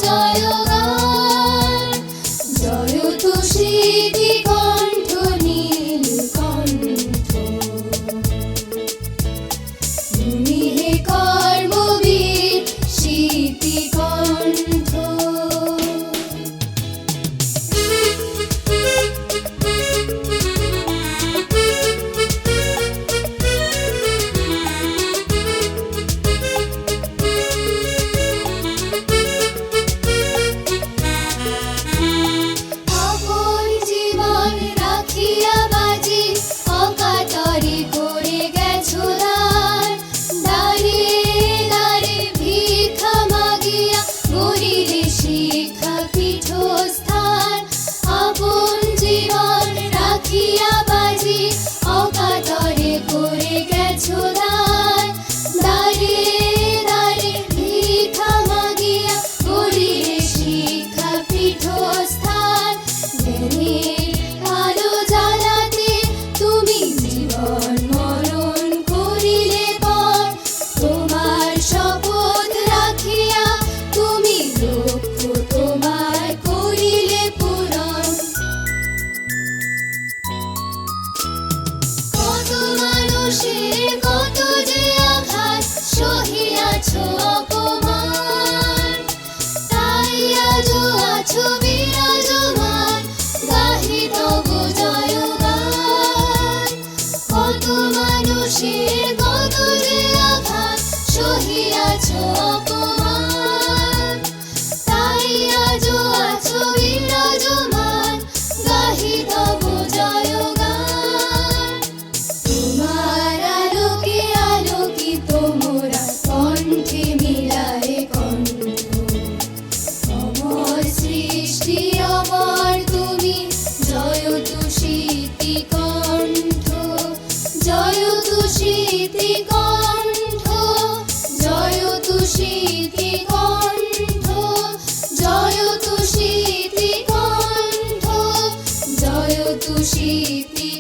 জয়গান। জয় তু সিদ্ধি কণ্ঠ নীলকণ্ঠ, তুমি হে কর্মবীর সিদ্ধি কণ্ঠ। আপন জীবন রাখিয়া বাজি অকাতরে করে গেছো দান। দ্বারে দ্বারে ভিক্ষা মাগিয়া গড়িলে শিক্ষা পীঠস্থান। আপন জীবন রাখিয়া বাজি অকাতরে করে গেছো দান। দ্বারে দ্বারে ভিক্ষা মাগিয়া গড়িলে শিক্ষা পীঠস্থান। জ্ঞানের আলো জ্বালাতে তুমি জীবন মরণ করিলে পর। তোমার শপথ রাখিয়া তুমি লক্ষ্য তোমার করিলে পূরণ। কত মানুষের কত যে আঘাত সহিয়াছ অপমান। তাই আজও আছো বিরাজমান, গাহি তব জয়গান। কত মানুষের কত যে আঘাত সহিয়াছ অপমান। তাই আজও আছো বিরাজমান, গাহি তব জয়গান। তোমার আলোকে আলোকিত মোরা, কণ্ঠে মিলায়ে কণ্ঠ। অমর সৃষ্টি অমর তুমি, জয় তু সিদ্ধি কণ্ঠ। জয় তু সিদ্ধি কণ্ঠ, জয় তু সিদ্ধি কণ্ঠ, জয় তু সিদ্ধি কণ্ঠ, জয় তু সিদ্ধি